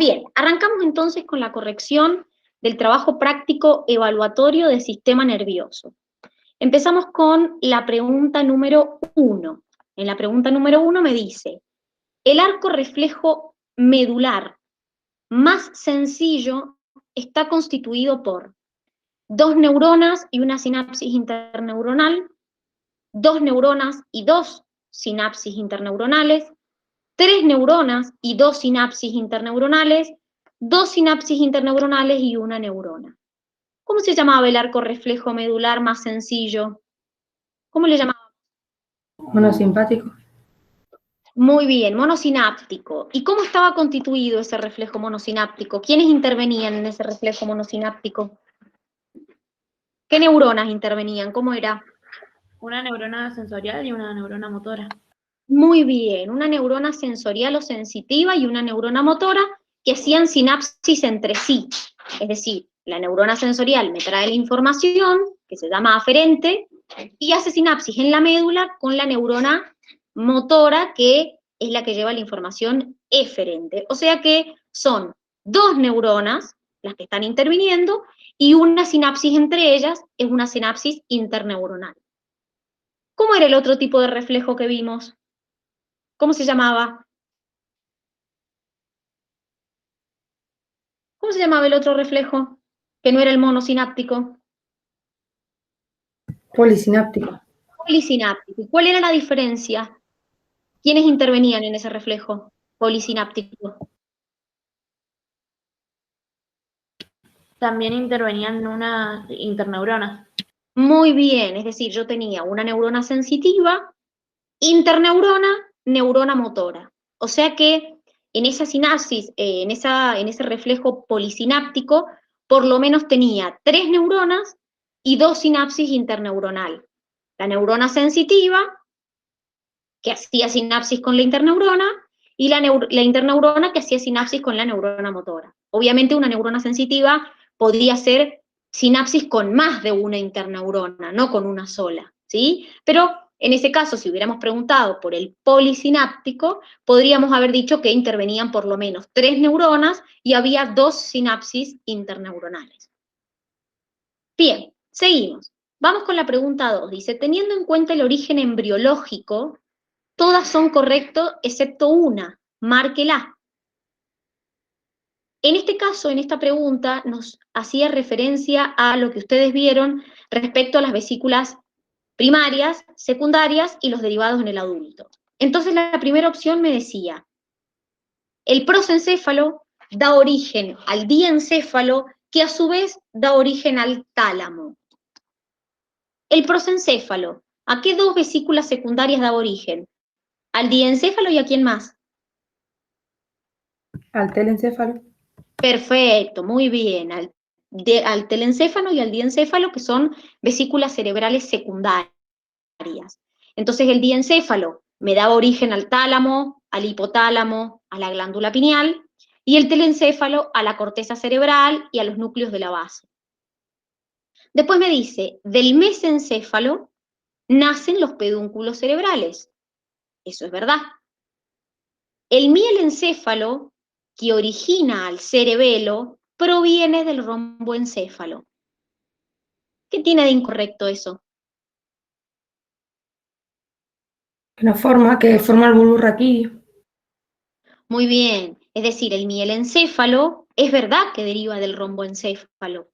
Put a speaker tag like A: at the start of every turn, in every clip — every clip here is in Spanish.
A: Bien, arrancamos entonces con la corrección del trabajo práctico evaluatorio del sistema nervioso. Empezamos con la pregunta número 1. En la pregunta número 1 me dice, el arco reflejo medular más sencillo está constituido por 2 neuronas y una sinapsis interneuronal, 2 neuronas y 2 sinapsis interneuronales, 3 neuronas y 2 sinapsis interneuronales, 2 sinapsis interneuronales y una neurona. ¿Cómo se llamaba el arco reflejo medular más sencillo? ¿Cómo le llamaban?
B: Monosimpático.
A: Muy bien, monosináptico. ¿Y cómo estaba constituido ese reflejo monosináptico? ¿Quiénes intervenían en ese reflejo monosináptico? ¿Qué neuronas intervenían? ¿Cómo era?
C: Una neurona sensorial y una neurona motora.
A: Muy bien, una neurona sensorial o sensitiva y una neurona motora que hacían sinapsis entre sí. Es decir, la neurona sensorial me trae la información, que se llama aferente, y hace sinapsis en la médula con la neurona motora, que es la que lleva la información eferente. O sea que son 2 neuronas las que están interviniendo y una sinapsis entre ellas es una sinapsis interneuronal. ¿Cómo era el otro tipo de reflejo que vimos? ¿Cómo se llamaba? ¿Cómo se llamaba el otro reflejo? Que no era el monosináptico.
B: Polisináptico.
A: Polisináptico. ¿Y cuál era la diferencia? ¿Quiénes intervenían en ese reflejo polisináptico?
C: También intervenían unas interneuronas.
A: Muy bien, es decir, yo tenía una neurona sensitiva, interneurona, neurona motora. O sea que en esa sinapsis, en ese reflejo polisináptico, por lo menos tenía 3 neuronas y 2 sinapsis interneuronal. La neurona sensitiva, que hacía sinapsis con la interneurona, y la interneurona que hacía sinapsis con la neurona motora. Obviamente una neurona sensitiva podría hacer sinapsis con más de una interneurona, no con una sola, ¿sí? Pero en ese caso, si hubiéramos preguntado por el polisináptico, podríamos haber dicho que intervenían por lo menos 3 neuronas y había 2 sinapsis interneuronales. Bien, seguimos. Vamos con la pregunta 2. Dice, teniendo en cuenta el origen embriológico, todas son correctas excepto una, márquela. En este caso, en esta pregunta, nos hacía referencia a lo que ustedes vieron respecto a las vesículas primarias, secundarias y los derivados en el adulto. Entonces la primera opción me decía, el prosencéfalo da origen al diencéfalo, que a su vez da origen al tálamo. El prosencéfalo, ¿a qué 2 vesículas secundarias da origen? ¿Al diencéfalo y a quién más?
B: Al telencéfalo.
A: Perfecto, muy bien. Al telencéfalo y al diencéfalo, que son vesículas cerebrales secundarias. Entonces el diencéfalo me da origen al tálamo, al hipotálamo, a la glándula pineal, y el telencéfalo a la corteza cerebral y a los núcleos de la base. Después me dice, del mesencéfalo nacen los pedúnculos cerebrales. Eso es verdad. El mielencéfalo, que origina al cerebelo, proviene del romboencéfalo. ¿Qué tiene de incorrecto eso?
B: Que forma el bulbo raquídeo.
A: Muy bien, es decir, el mielencéfalo es verdad que deriva del romboencéfalo.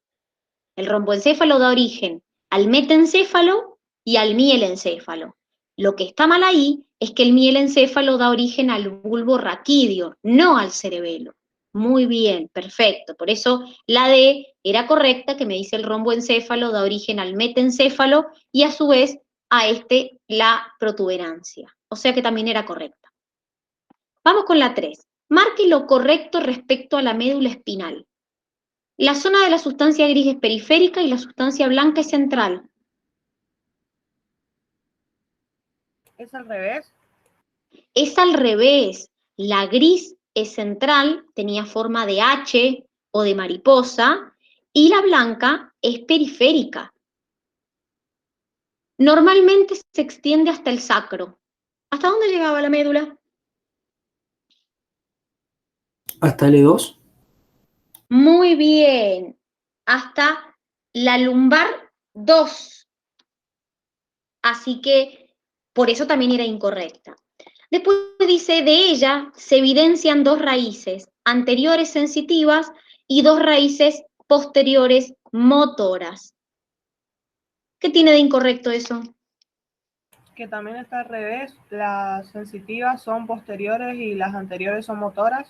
A: El romboencéfalo da origen al metencéfalo y al mielencéfalo. Lo que está mal ahí es que el mielencéfalo da origen al bulbo raquídeo, no al cerebelo. Muy bien, perfecto. Por eso la D era correcta, que me dice el romboencéfalo da origen al metencéfalo y a su vez a la protuberancia. O sea que también era correcta. Vamos con la 3. Marque lo correcto respecto a la médula espinal. La zona de la sustancia gris es periférica y la sustancia blanca es central.
C: ¿Es al revés?
A: Es al revés. La gris es central, tenía forma de H o de mariposa, y la blanca es periférica. Normalmente se extiende hasta el sacro. ¿Hasta dónde llegaba la médula?
D: Hasta el E2.
A: Muy bien. Hasta la lumbar 2. Así que por eso también era incorrecta. Después dice, de ella se evidencian 2 raíces anteriores sensitivas y 2 raíces posteriores motoras. ¿Qué tiene de incorrecto eso?
D: Que también está al revés, las sensitivas son posteriores y las anteriores son motoras.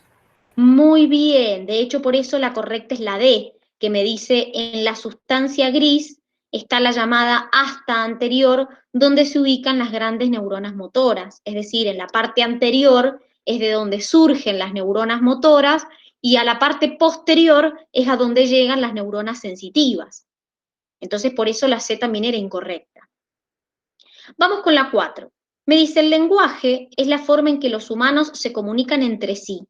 A: Muy bien, de hecho por eso la correcta es la D, que me dice en la sustancia gris está la llamada asta anterior, donde se ubican las grandes neuronas motoras, es decir, en la parte anterior es de donde surgen las neuronas motoras y a la parte posterior es a donde llegan las neuronas sensitivas. Entonces por eso la C también era incorrecta. Vamos con la 4. Me dice, el lenguaje es la forma en que los humanos se comunican entre sí.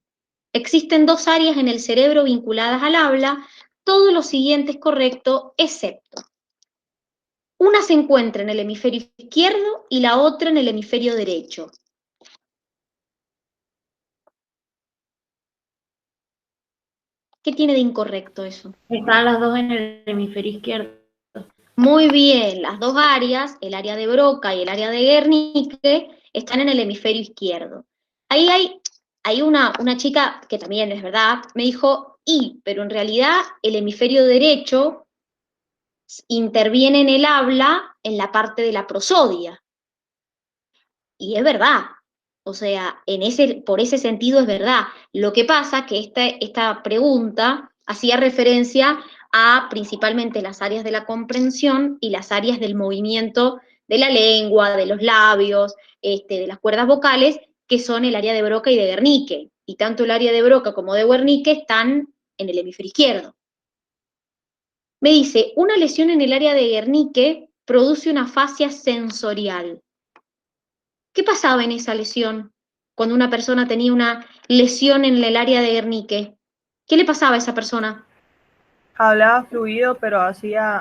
A: Existen 2 áreas en el cerebro vinculadas al habla, todo lo siguiente es correcto, excepto. Una se encuentra en el hemisferio izquierdo y la otra en el hemisferio derecho. ¿Qué tiene de incorrecto eso?
C: Están las dos en el hemisferio izquierdo.
A: Muy bien, las 2 áreas, el área de Broca y el área de Wernicke, están en el hemisferio izquierdo. Ahí hay una chica que también es verdad, me dijo pero en realidad el hemisferio derecho interviene en el habla en la parte de la prosodia. Y es verdad, o sea, por ese sentido es verdad. Lo que pasa que esta pregunta hacía referencia a principalmente las áreas de la comprensión y las áreas del movimiento de la lengua, de los labios, de las cuerdas vocales, que son el área de Broca y de Wernicke. Y tanto el área de Broca como de Wernicke están en el hemisferio izquierdo. Me dice, una lesión en el área de Wernicke produce una afasia sensorial. ¿Qué pasaba en esa lesión? Cuando una persona tenía una lesión en el área de Wernicke, ¿qué le pasaba a esa persona?
D: Hablaba fluido, pero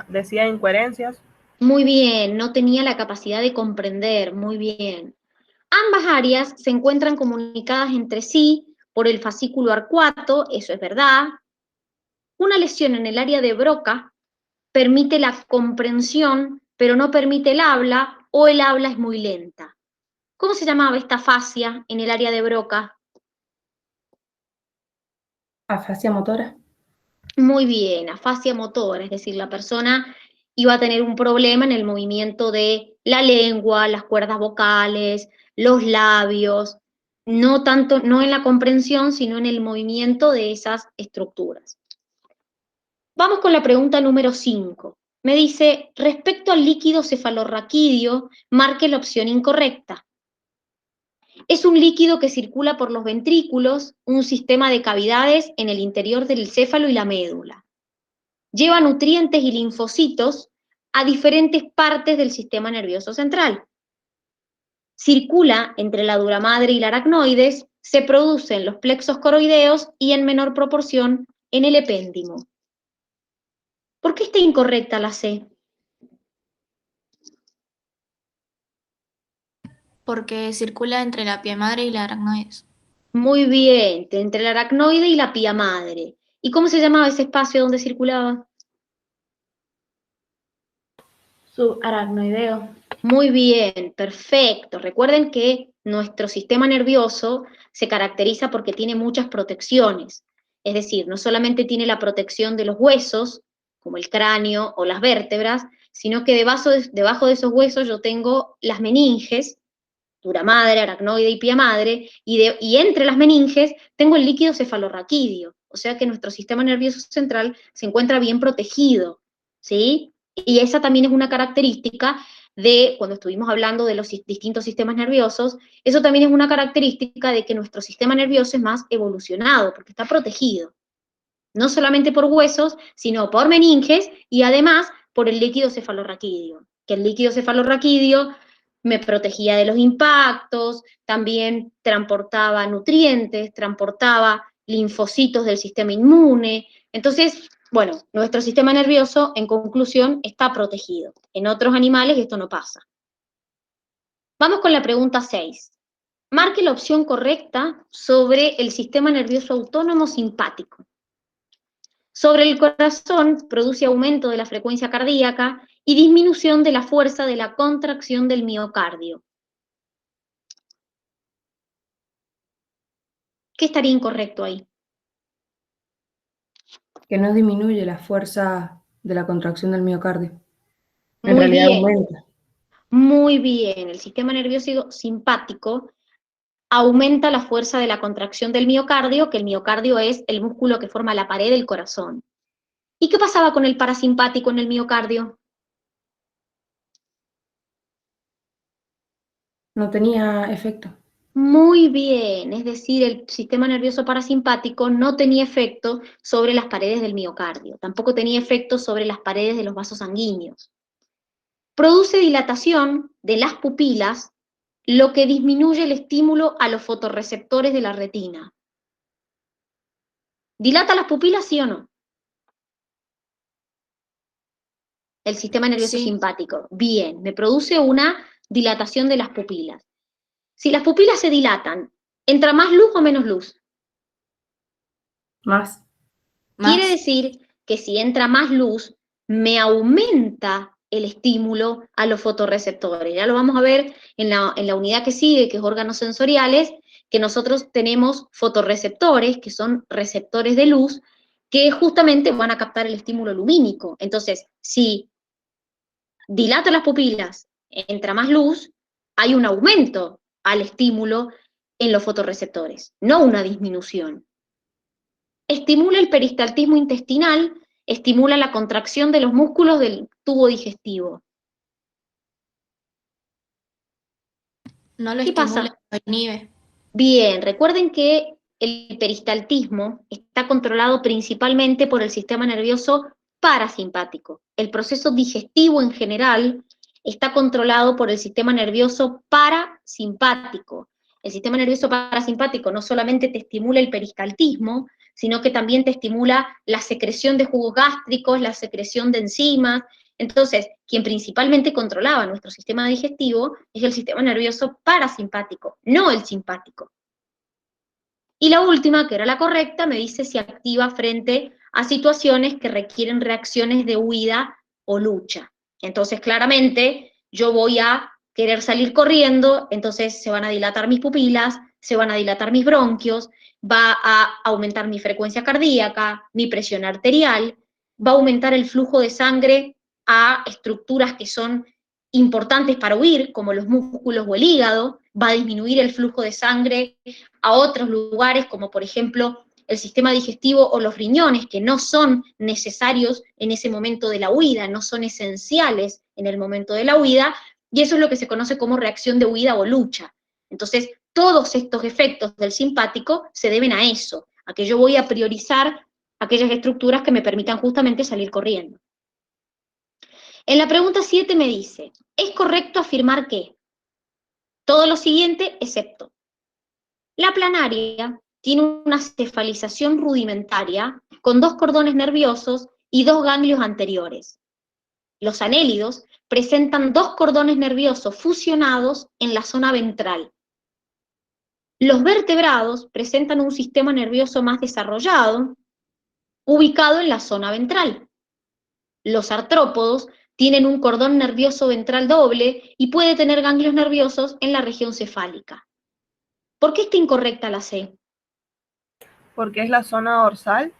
D: decía incoherencias.
A: Muy bien, no tenía la capacidad de comprender, muy bien. Ambas áreas se encuentran comunicadas entre sí por el fascículo arcuato, eso es verdad. Una lesión en el área de Broca permite la comprensión, pero no permite el habla, o el habla es muy lenta. ¿Cómo se llamaba esta afasia en el área de Broca?
B: Afasia motora.
A: Muy bien, afasia motora, es decir, la persona iba a tener un problema en el movimiento de la lengua, las cuerdas vocales, los labios, no tanto, no en la comprensión, sino en el movimiento de esas estructuras. Vamos con la pregunta número 5. Me dice, respecto al líquido cefalorraquídeo, marque la opción incorrecta. Es un líquido que circula por los ventrículos, un sistema de cavidades en el interior del céfalo y la médula. Lleva nutrientes y linfocitos a diferentes partes del sistema nervioso central. Circula entre la dura madre y la aracnoides, se produce en los plexos coroideos y en menor proporción en el epéndimo. ¿Por qué está incorrecta la C?
E: Porque circula entre la pia madre y la aracnoides.
A: Muy bien, entre la aracnoide y la pía madre. ¿Y cómo se llamaba ese espacio donde circulaba?
C: Subaracnoideo.
A: Muy bien, perfecto. Recuerden que nuestro sistema nervioso se caracteriza porque tiene muchas protecciones. Es decir, no solamente tiene la protección de los huesos, como el cráneo o las vértebras, sino que debajo de esos huesos yo tengo las meninges, dura madre, aracnoide y pía madre, y entre las meninges tengo el líquido cefalorraquídeo. O sea que nuestro sistema nervioso central se encuentra bien protegido, ¿sí? Y esa también es una característica de, cuando estuvimos hablando de los distintos sistemas nerviosos, eso también es una característica de que nuestro sistema nervioso es más evolucionado, porque está protegido. No solamente por huesos, sino por meninges y además por el líquido cefalorraquídeo. Que el líquido cefalorraquídeo me protegía de los impactos, también transportaba nutrientes, transportaba linfocitos del sistema inmune. Entonces, bueno, nuestro sistema nervioso, en conclusión, está protegido. En otros animales esto no pasa. Vamos con la pregunta 6. Marque la opción correcta sobre el sistema nervioso autónomo simpático. Sobre el corazón produce aumento de la frecuencia cardíaca y disminución de la fuerza de la contracción del miocardio. ¿Qué estaría incorrecto ahí?
B: Que no disminuye la fuerza de la contracción del miocardio. En
A: Muy
B: realidad
A: bien,
B: aumenta.
A: muy bien. El sistema nervioso simpático aumenta la fuerza de la contracción del miocardio, que el miocardio es el músculo que forma la pared del corazón. ¿Y qué pasaba con el parasimpático en el miocardio?
B: No tenía efecto.
A: Muy bien, es decir, el sistema nervioso parasimpático no tenía efecto sobre las paredes del miocardio, tampoco tenía efecto sobre las paredes de los vasos sanguíneos. Produce dilatación de las pupilas, lo que disminuye el estímulo a los fotorreceptores de la retina. ¿Dilata las pupilas, sí o no? El sistema nervioso
E: Sí.
A: simpático. Bien, me produce una dilatación de las pupilas. Si las pupilas se dilatan, ¿entra más luz o menos luz?
B: Más.
A: Quiere
E: Más.
A: decir que si entra más luz, me aumenta el estímulo a los fotorreceptores. Ya lo vamos a ver en la unidad que sigue, que es órganos sensoriales, que nosotros tenemos fotorreceptores, que son receptores de luz, que justamente van a captar el estímulo lumínico. Entonces, si dilato las pupilas, entra más luz, hay un aumento al estímulo en los fotorreceptores, no una disminución. Estimula el peristaltismo intestinal, estimula la contracción de los músculos del tubo digestivo.
E: No lo
A: ¿Qué
E: estimula,
A: pasa?
E: lo inhibe.
A: Bien, recuerden que el peristaltismo está controlado principalmente por el sistema nervioso parasimpático. El proceso digestivo en general está controlado por el sistema nervioso parasimpático. El sistema nervioso parasimpático no solamente te estimula el peristaltismo, sino que también te estimula la secreción de jugos gástricos, la secreción de enzimas. Entonces, quien principalmente controlaba nuestro sistema digestivo es el sistema nervioso parasimpático, no el simpático. Y la última, que era la correcta, me dice si activa frente a situaciones que requieren reacciones de huida o lucha. Entonces, claramente, yo voy a querer salir corriendo, entonces se van a dilatar mis pupilas, se van a dilatar mis bronquios, va a aumentar mi frecuencia cardíaca, mi presión arterial, va a aumentar el flujo de sangre a estructuras que son importantes para huir, como los músculos o el hígado, va a disminuir el flujo de sangre a otros lugares, como por ejemplo el sistema digestivo o los riñones, que no son necesarios en ese momento de la huida, no son esenciales en el momento de la huida, y eso es lo que se conoce como reacción de huida o lucha. Entonces, todos estos efectos del simpático se deben a eso, a que yo voy a priorizar aquellas estructuras que me permitan justamente salir corriendo. En la pregunta 7 me dice, ¿es correcto afirmar que todo lo siguiente excepto? La planaria tiene una cefalización rudimentaria con 2 cordones nerviosos y 2 ganglios anteriores. Los anélidos presentan 2 cordones nerviosos fusionados en la zona ventral. Los vertebrados presentan un sistema nervioso más desarrollado, ubicado en la zona ventral. Los artrópodos tienen un cordón nervioso ventral doble y puede tener ganglios nerviosos en la región cefálica. ¿Por qué está incorrecta la C?
D: Porque es la zona dorsal.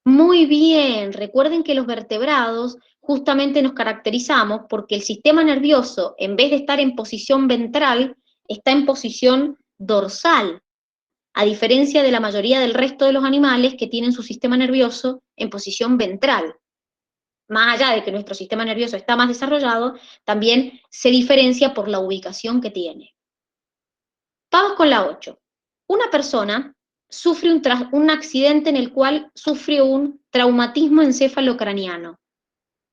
A: Muy bien, recuerden que los vertebrados justamente nos caracterizamos porque el sistema nervioso, en vez de estar en posición ventral, está en posición dorsal, a diferencia de la mayoría del resto de los animales que tienen su sistema nervioso en posición ventral. Más allá de que nuestro sistema nervioso está más desarrollado, también se diferencia por la ubicación que tiene. Vamos con la 8. Una persona sufre un accidente en el cual sufre un traumatismo encefalocraniano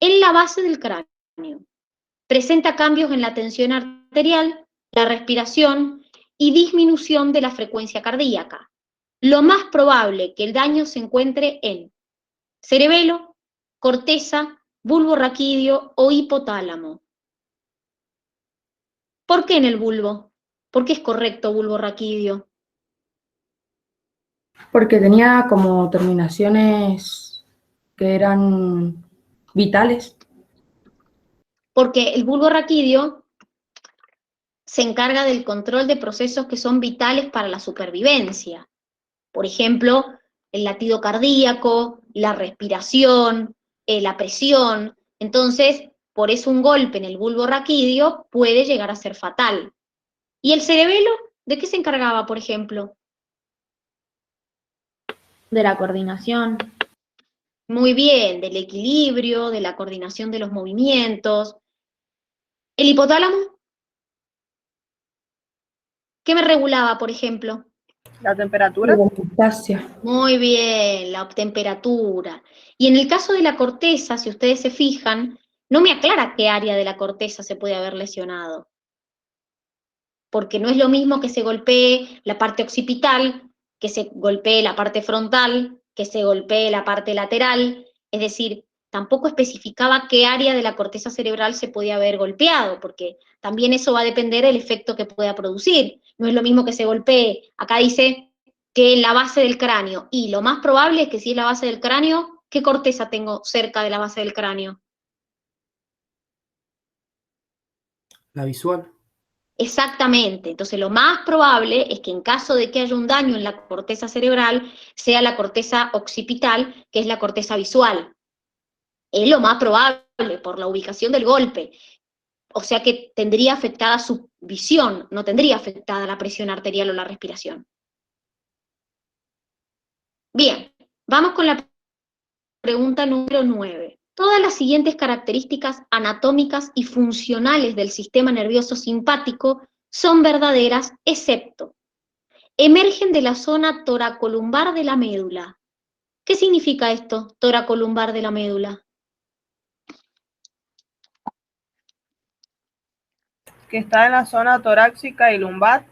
A: en la base del cráneo. Presenta cambios en la tensión arterial, la respiración y disminución de la frecuencia cardíaca. Lo más probable que el daño se encuentre en cerebelo, corteza, bulbo raquídeo o hipotálamo. ¿Por qué en el bulbo? ¿Por qué es correcto bulbo raquídeo?
B: Porque tenía como terminaciones que eran vitales.
A: Porque el bulbo raquídeo se encarga del control de procesos que son vitales para la supervivencia. Por ejemplo, el latido cardíaco, la respiración, la presión. Entonces, por eso un golpe en el bulbo raquídeo puede llegar a ser fatal. ¿Y el cerebelo? ¿De qué se encargaba, por ejemplo?
C: De la coordinación.
A: Muy bien, del equilibrio, de la coordinación de los movimientos. ¿El hipotálamo? ¿Qué me regulaba, por ejemplo?
D: La temperatura.
B: La homeostasia.
A: Muy bien, la temperatura. Y en el caso de la corteza, si ustedes se fijan, no me aclara qué área de la corteza se puede haber lesionado. Porque no es lo mismo que se golpee la parte occipital, que se golpee la parte frontal, que se golpee la parte lateral. Es decir, tampoco especificaba qué área de la corteza cerebral se podía haber golpeado, porque también eso va a depender del efecto que pueda producir. No es lo mismo que se golpee, acá dice que la base del cráneo, y lo más probable es que si es la base del cráneo, ¿qué corteza tengo cerca de la base del cráneo?
F: La visual.
A: Exactamente, entonces lo más probable es que en caso de que haya un daño en la corteza cerebral, sea la corteza occipital, que es la corteza visual. Es lo más probable por la ubicación del golpe. O sea que tendría afectada su visión, no tendría afectada la presión arterial o la respiración. Bien, vamos con la pregunta número 9. Todas las siguientes características anatómicas y funcionales del sistema nervioso simpático son verdaderas, excepto: emergen de la zona toracolumbar de la médula. ¿Qué significa esto, toracolumbar de la médula?
D: Que está en la zona torácica y lumbar.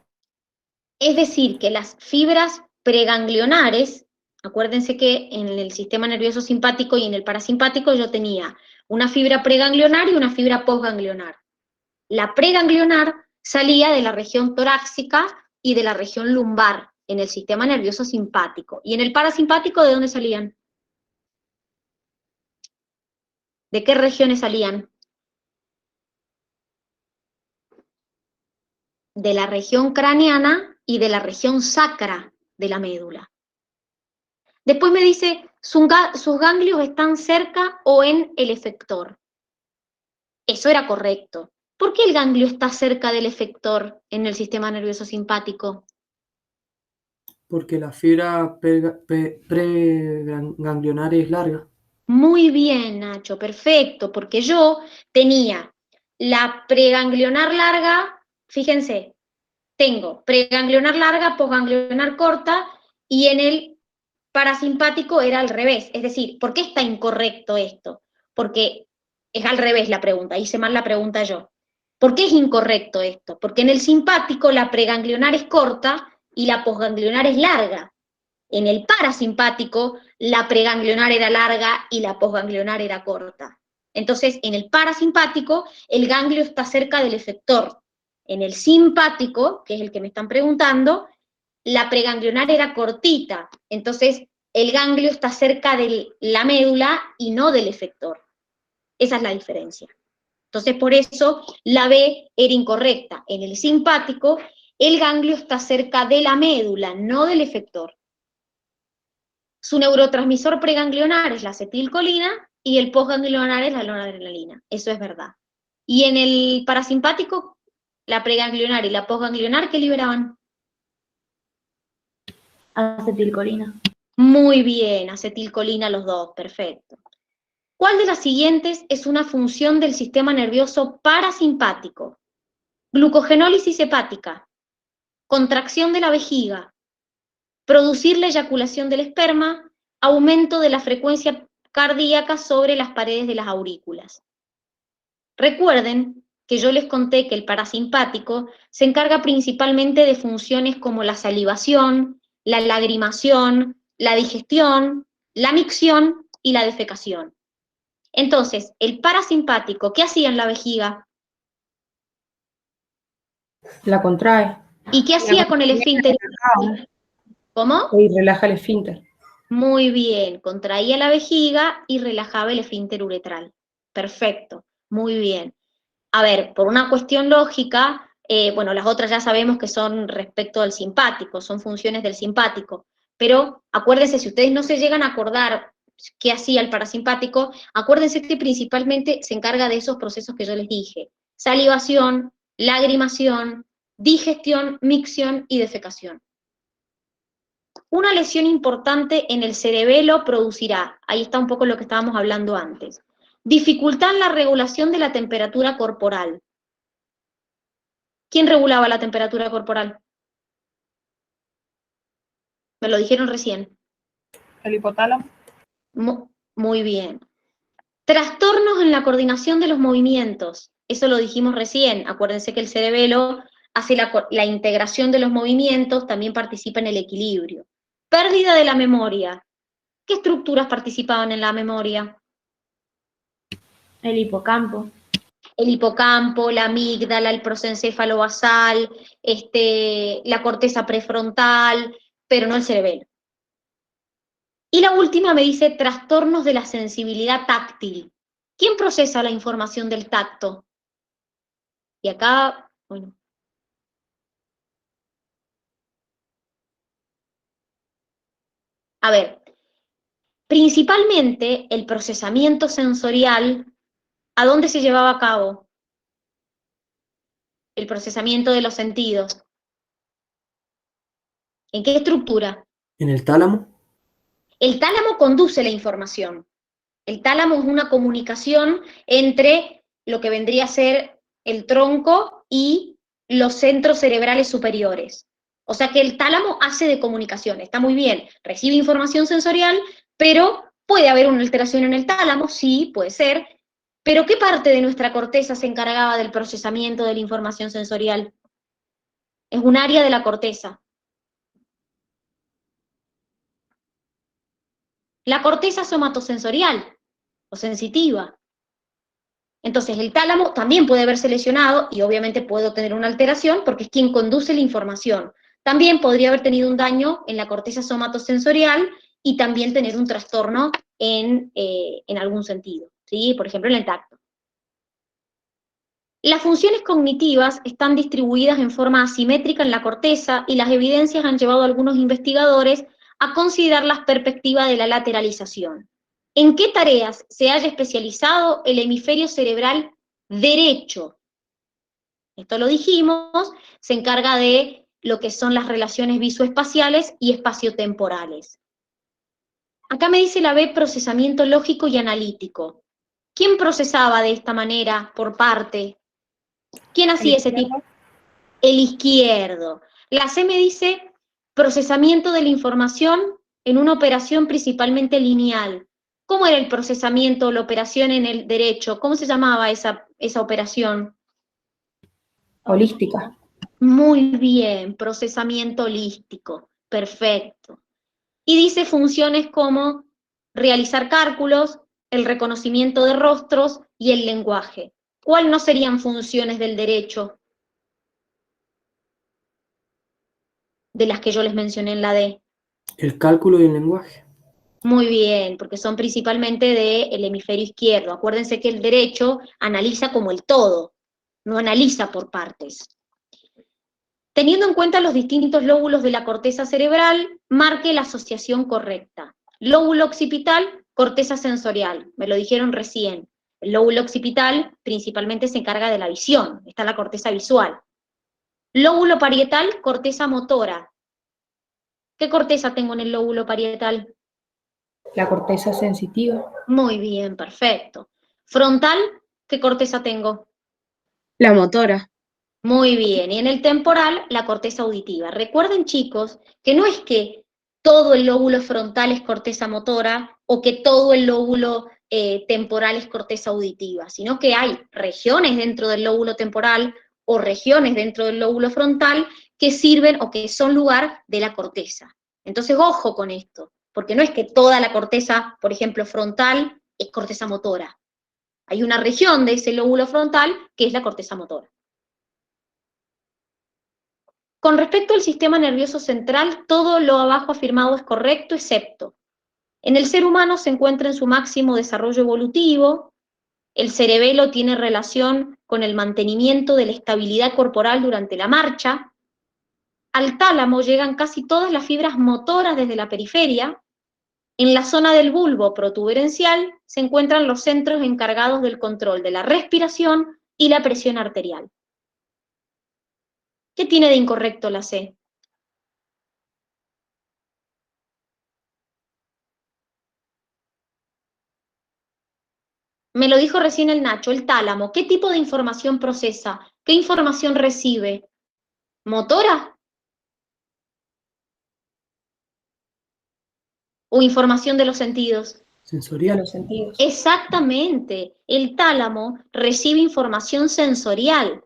A: Es decir, que las fibras preganglionares, acuérdense que en el sistema nervioso simpático y en el parasimpático yo tenía una fibra preganglionar y una fibra postganglionar. La preganglionar salía de la región torácica y de la región lumbar en el sistema nervioso simpático. ¿Y en el parasimpático de dónde salían? ¿De qué regiones salían? De la región craneana y de la región sacra de la médula. Después me dice, sus ganglios están cerca o en el efector. Eso era correcto. ¿Por qué el ganglio está cerca del efector en el sistema nervioso simpático?
F: Porque la fibra preganglionar es larga.
A: Muy bien, Nacho, perfecto, porque yo tenía la preganglionar larga, fíjense, tengo preganglionar larga, postganglionar corta, y en el parasimpático era al revés. Es decir, ¿por qué está incorrecto esto? Porque es al revés la pregunta, hice mal la pregunta yo. ¿Por qué es incorrecto esto? Porque en el simpático la preganglionar es corta y la postganglionar es larga. En el parasimpático la preganglionar era larga y la postganglionar era corta. Entonces, en el parasimpático el ganglio está cerca del efector. En el simpático, que es el que me están preguntando, la preganglionar era cortita, entonces el ganglio está cerca de la médula y no del efector. Esa es la diferencia. Entonces, por eso la B era incorrecta. En el simpático, el ganglio está cerca de la médula, no del efector. Su neurotransmisor preganglionar es la acetilcolina y el postganglionar es la noradrenalina. Eso es verdad. Y en el parasimpático, la preganglionar y la postganglionar, ¿qué liberaban?
C: Acetilcolina.
A: Muy bien, acetilcolina los dos, perfecto. ¿Cuál de las siguientes es una función del sistema nervioso parasimpático? Glucogenólisis hepática, contracción de la vejiga, producir la eyaculación del esperma, aumento de la frecuencia cardíaca sobre las paredes de las aurículas. Recuerden que yo les conté que el parasimpático se encarga principalmente de funciones como la salivación, la lagrimación, la digestión, la micción y la defecación. Entonces, el parasimpático, ¿qué hacía en la vejiga?
B: La contrae.
A: ¿Y qué hacía con el esfínter? ¿Cómo?
B: Y relaja el esfínter.
A: Muy bien, contraía la vejiga y relajaba el esfínter uretral. Perfecto, muy bien. A ver, por una cuestión lógica, bueno, las otras ya sabemos que son respecto al simpático, son funciones del simpático, pero acuérdense, si ustedes no se llegan a acordar qué hacía el parasimpático, acuérdense que principalmente se encarga de esos procesos que yo les dije: salivación, lagrimación, digestión, micción y defecación. Una lesión importante en el cerebelo producirá, ahí está un poco lo que estábamos hablando antes, dificultad en la regulación de la temperatura corporal. ¿Quién regulaba la temperatura corporal? Me lo dijeron recién.
D: El hipotálamo.
A: Muy bien. Trastornos en la coordinación de los movimientos. Eso lo dijimos recién. Acuérdense que el cerebelo hace la integración de los movimientos, también participa en el equilibrio. Pérdida de la memoria. ¿Qué estructuras participaban en la memoria?
C: El hipocampo.
A: El hipocampo, la amígdala, el prosencéfalo basal, la corteza prefrontal, pero no el cerebelo. Y la última me dice trastornos de la sensibilidad táctil. ¿Quién procesa la información del tacto? Y acá, bueno. A ver, principalmente el procesamiento sensorial, ¿a dónde se llevaba a cabo? El procesamiento de los sentidos. ¿En qué estructura?
F: En el tálamo.
A: El tálamo conduce la información. El tálamo es una comunicación entre lo que vendría a ser el tronco y los centros cerebrales superiores. O sea que el tálamo hace de comunicación, está muy bien, recibe información sensorial, pero puede haber una alteración en el tálamo, sí, puede ser, pero ¿qué parte de nuestra corteza se encargaba del procesamiento de la información sensorial? Es un área de la corteza. La corteza somatosensorial o sensitiva. Entonces el tálamo también puede verse lesionado y obviamente puede tener una alteración porque es quien conduce la información. También podría haber tenido un daño en la corteza somatosensorial y también tener un trastorno en algún sentido, ¿sí? Por ejemplo, en el tacto. Las funciones cognitivas están distribuidas en forma asimétrica en la corteza y las evidencias han llevado a algunos investigadores a considerar la perspectiva de la lateralización. ¿En qué tareas se haya especializado el hemisferio cerebral derecho? Esto lo dijimos, se encarga de lo que son las relaciones visoespaciales y espaciotemporales. Acá me dice la B, procesamiento lógico y analítico. ¿Quién procesaba de esta manera por parte? ¿Quién hacía ese tipo? El izquierdo. La C me dice procesamiento de la información en una operación principalmente lineal. ¿Cómo era el procesamiento o la operación en el derecho? ¿Cómo se llamaba esa operación?
B: Holística.
A: Muy bien, procesamiento holístico. Perfecto. Y dice funciones como realizar cálculos, el reconocimiento de rostros y el lenguaje. ¿Cuáles no serían funciones del derecho? De las que yo les mencioné en la D.
F: El cálculo y el lenguaje.
A: Muy bien, porque son principalmente del hemisferio izquierdo. Acuérdense que el derecho analiza como el todo, no analiza por partes. Teniendo en cuenta los distintos lóbulos de la corteza cerebral, marque la asociación correcta. Lóbulo occipital, corteza sensorial, me lo dijeron recién. El lóbulo occipital principalmente se encarga de la visión, está la corteza visual. Lóbulo parietal, corteza motora. ¿Qué corteza tengo en el lóbulo parietal?
B: La corteza sensitiva.
A: Muy bien, perfecto. Frontal, ¿qué corteza tengo?
G: La motora.
A: Muy bien, y en el temporal, la corteza auditiva. Recuerden, chicos, que no es que todo el lóbulo frontal es corteza motora o que todo el lóbulo temporal es corteza auditiva, sino que hay regiones dentro del lóbulo temporal o regiones dentro del lóbulo frontal que sirven o que son lugar de la corteza. Entonces, ojo con esto, porque no es que toda la corteza, por ejemplo, frontal, es corteza motora. Hay una región de ese lóbulo frontal que es la corteza motora. Con respecto al sistema nervioso central, todo lo abajo afirmado es correcto, excepto En el ser humano se encuentra en su máximo desarrollo evolutivo. El cerebelo tiene relación con el mantenimiento de la estabilidad corporal durante la marcha. Al tálamo llegan casi todas las fibras motoras desde la periferia. En la zona del bulbo protuberencial se encuentran los centros encargados del control de la respiración y la presión arterial. ¿Qué tiene de incorrecto la C? Me lo dijo recién el Nacho, el tálamo. ¿Qué tipo de información procesa? ¿Qué información recibe? ¿Motora? ¿O información de los sentidos?
B: De
F: Sensorial.
B: los sentidos.
A: Exactamente. El tálamo recibe información sensorial.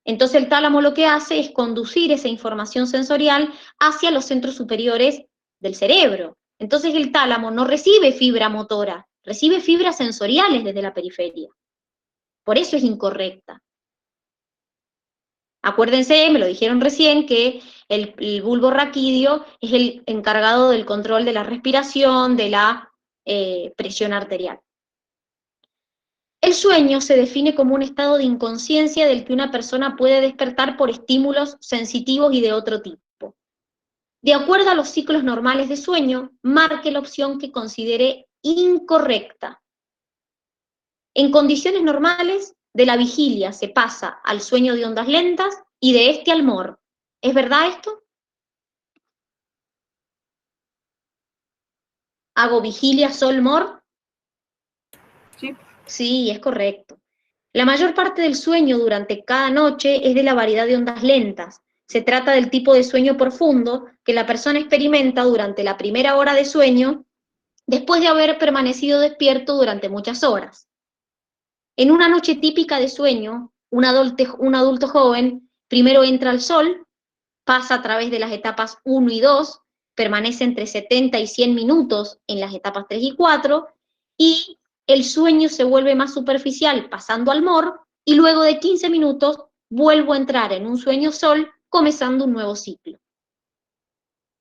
A: Entonces el tálamo lo que hace es conducir esa información sensorial hacia los centros superiores del cerebro. Entonces el tálamo no recibe fibra motora, recibe fibras sensoriales desde la periferia. Por eso es incorrecta. Acuérdense, me lo dijeron recién, que el bulbo raquídeo es el encargado del control de la respiración, de la presión arterial. El sueño se define como un estado de inconsciencia del que una persona puede despertar por estímulos sensitivos y de otro tipo. De acuerdo a los ciclos normales de sueño, marque la opción que considere incorrecta. En condiciones normales, de la vigilia se pasa al sueño de ondas lentas y de este al MOR. ¿Es verdad esto? ¿Hago vigilia, sol, MOR?
D: Sí.
A: Sí, es correcto. La mayor parte del sueño durante cada noche es de la variedad de ondas lentas. Se trata del tipo de sueño profundo que la persona experimenta durante la primera hora de sueño, después de haber permanecido despierto durante muchas horas. En una noche típica de sueño, un adulto joven primero entra al sol, pasa a través de las etapas 1 y 2, permanece entre 70 y 100 minutos en las etapas 3 y 4, y el sueño se vuelve más superficial pasando al MOR, y luego de 15 minutos vuelvo a entrar en un sueño sol, comenzando un nuevo ciclo.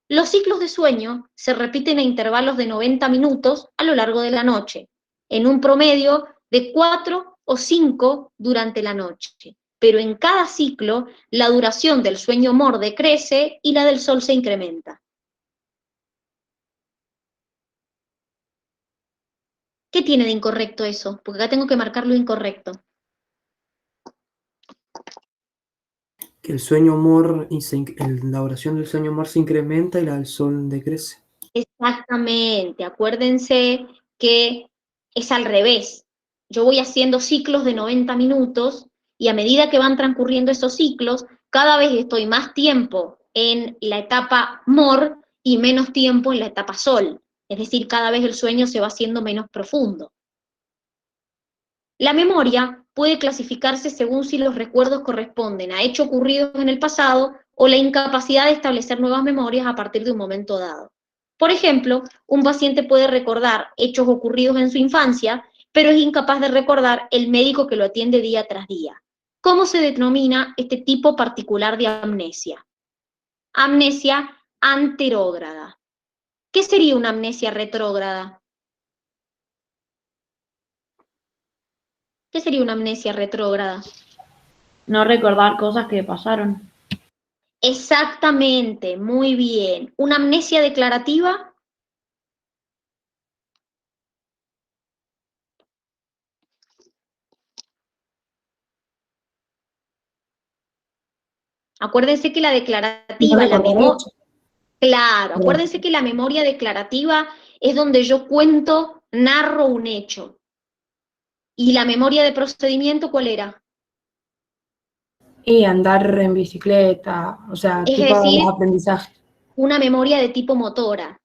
A: Los ciclos de sueño se repiten a intervalos de 90 minutos a lo largo de la noche, en un promedio de 4 o 5 durante la noche, pero en cada ciclo la duración del sueño MOR decrece y la del sol se incrementa. ¿Qué tiene de incorrecto eso? Porque acá tengo que marcar lo incorrecto.
F: Que el sueño MOR, la duración del sueño MOR se incrementa y la del sol decrece.
A: Exactamente, acuérdense que es al revés. Yo voy haciendo ciclos de 90 minutos y a medida que van transcurriendo esos ciclos, cada vez estoy más tiempo en la etapa MOR y menos tiempo en la etapa sol. Es decir, cada vez el sueño se va haciendo menos profundo. La memoria puede clasificarse según si los recuerdos corresponden a hechos ocurridos en el pasado o la incapacidad de establecer nuevas memorias a partir de un momento dado. Por ejemplo, un paciente puede recordar hechos ocurridos en su infancia, pero es incapaz de recordar el médico que lo atiende día tras día. ¿Cómo se denomina este tipo particular de amnesia? Amnesia anterógrada. ¿Qué sería una amnesia retrógrada? ¿Qué sería una amnesia retrógrada?
C: No recordar cosas que pasaron.
A: Exactamente, muy bien. ¿Una amnesia declarativa? Acuérdense que la declarativa,
B: No recordar hechos.
A: claro, acuérdense que la memoria declarativa es donde yo cuento, narro un hecho. ¿Y la memoria de procedimiento cuál era?
B: Y andar en bicicleta, o sea,
A: Es
B: tipo
A: decir,
B: los aprendizajes.
A: una memoria de tipo motora.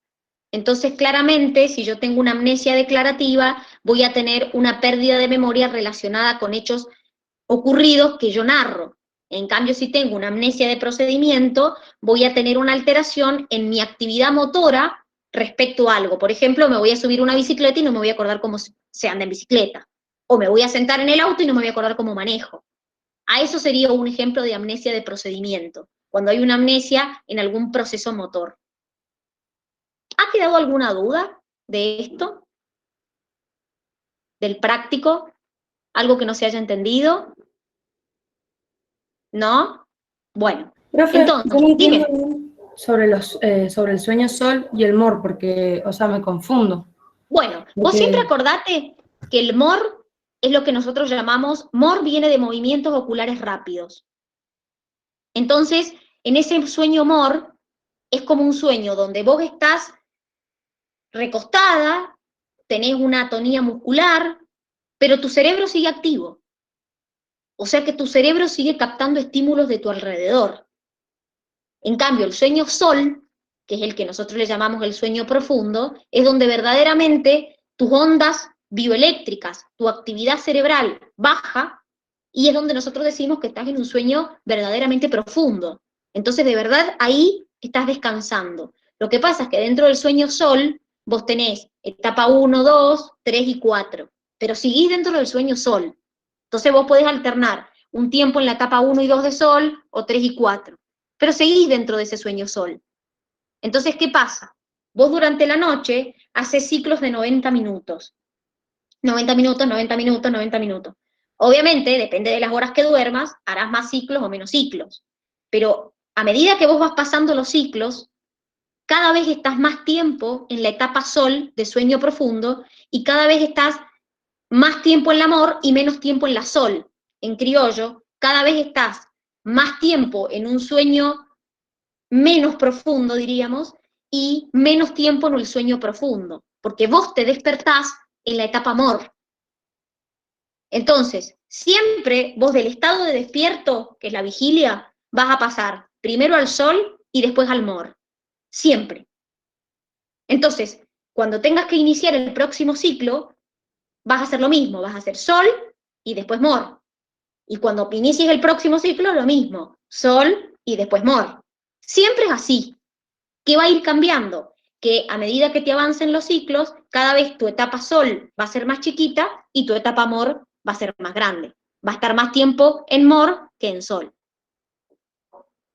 A: Entonces, claramente, si yo tengo una amnesia declarativa, voy a tener una pérdida de memoria relacionada con hechos ocurridos que yo narro. En cambio, si tengo una amnesia de procedimiento, voy a tener una alteración en mi actividad motora respecto a algo. Por ejemplo, me voy a subir una bicicleta y no me voy a acordar cómo se anda en bicicleta. O me voy a sentar en el auto y no me voy a acordar cómo manejo. A eso sería un ejemplo de amnesia de procedimiento, cuando hay una amnesia en algún proceso motor. ¿Ha quedado alguna duda? de esto? ¿Del práctico? ¿Algo que no se haya entendido? ¿No? Bueno,
B: Profe,
A: entonces,
B: yo no entiendo
A: dime.
B: bien sobre el sueño sol y el MOR, porque, o sea, me confundo.
A: Bueno, vos
B: Porque,
A: siempre acordate que el MOR es lo que nosotros llamamos, MOR viene de movimientos oculares rápidos. Entonces, en ese sueño MOR, es como un sueño donde vos estás recostada, tenés una atonía muscular, pero tu cerebro sigue activo. O sea que tu cerebro sigue captando estímulos de tu alrededor. En cambio, el sueño sol, que es el que nosotros le llamamos el sueño profundo, es donde verdaderamente tus ondas bioeléctricas, tu actividad cerebral baja, y es donde nosotros decimos que estás en un sueño verdaderamente profundo. Entonces, de verdad, ahí estás descansando. Lo que pasa es que dentro del sueño sol, vos tenés etapa 1, 2, 3 y 4, pero seguís dentro del sueño sol. Entonces vos podés alternar un tiempo en la etapa 1 y 2 de sol, o 3 y 4, pero seguís dentro de ese sueño sol. Entonces, ¿qué pasa? Vos durante la noche haces ciclos de 90 minutos. 90 minutos, 90 minutos, 90 minutos. Obviamente, depende de las horas que duermas, harás más ciclos o menos ciclos. Pero a medida que vos vas pasando los ciclos, cada vez estás más tiempo en la etapa sol de sueño profundo y cada vez estás más tiempo en la MOR y menos tiempo en la sol. En criollo, cada vez estás más tiempo en un sueño menos profundo, diríamos, y menos tiempo en el sueño profundo, porque vos te despertás en la etapa MOR. Entonces, siempre vos del estado de despierto, que es la vigilia, vas a pasar primero al sol y después al MOR. Siempre. Entonces, cuando tengas que iniciar el próximo ciclo, vas a hacer lo mismo, vas a hacer sol y después MOR. Y cuando inicies el próximo ciclo, lo mismo, sol y después MOR. Siempre es así. ¿Qué va a ir cambiando? Que a medida que te avancen los ciclos, cada vez tu etapa sol va a ser más chiquita y tu etapa MOR va a ser más grande. Va a estar más tiempo en MOR que en sol.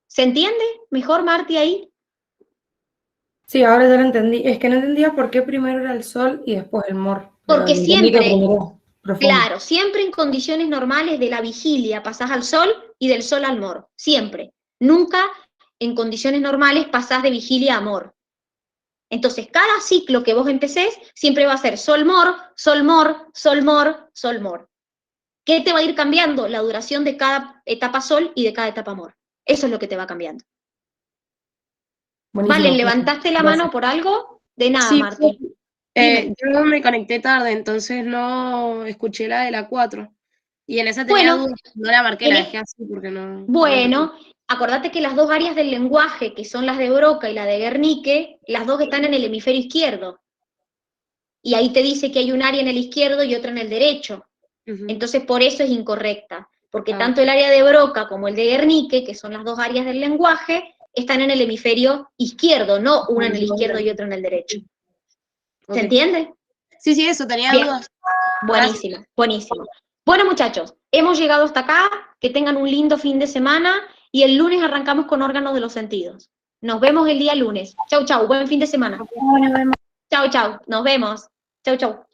A: ¿Se entiende mejor, Marti, ahí?
B: sí, ahora ya lo entendí. Es que no entendía por qué primero era el sol y después el MOR. Pero
A: Porque
B: entendí que
A: siempre,
B: primero profundo.
A: claro, siempre en condiciones normales de la vigilia pasás al sol y del sol al MOR. Siempre. Nunca en condiciones normales pasás de vigilia a MOR. Entonces, cada ciclo que vos empecés siempre va a ser sol-mor, sol-mor, sol-mor, sol-mor. ¿Qué te va a ir cambiando? La duración de cada etapa sol y de cada etapa mor. Eso es lo que te va cambiando.
B: Buenísimo,
A: Vale,
B: profe.
A: ¿levantaste la
B: Gracias.
A: mano por algo? De nada,
G: Sí,
A: Marti. Dime.
G: yo me conecté tarde, entonces no escuché la de la 4. Y en esa tenía
A: Bueno,
G: dudas, no la marqué,
A: en
G: la
A: es-
G: dejé así porque no.
A: Bueno, acordate que las dos áreas del lenguaje, que son las de Broca y la de Guernique, las dos están en el hemisferio izquierdo. Y ahí te dice que hay un área en el izquierdo y otra en el derecho.
G: Ujú.
A: Entonces, por eso es incorrecta, porque
G: Ah.
A: tanto el área de Broca como el de Guernique, que son las dos áreas del lenguaje, están en el hemisferio izquierdo, no una en el izquierdo y otra en el derecho.
G: Ok.
A: ¿Se entiende?
G: Sí, sí, eso, tenía
A: Bien.
G: dudas.
A: Buenísimo, buenísimo. Bueno, muchachos, hemos llegado hasta acá, que tengan un lindo fin de semana y el lunes arrancamos con órganos de los sentidos. Nos vemos el día lunes. Chau, chau, buen fin de semana.
C: Bueno, vemos.
A: Chau, chau, nos vemos. Chau, chau.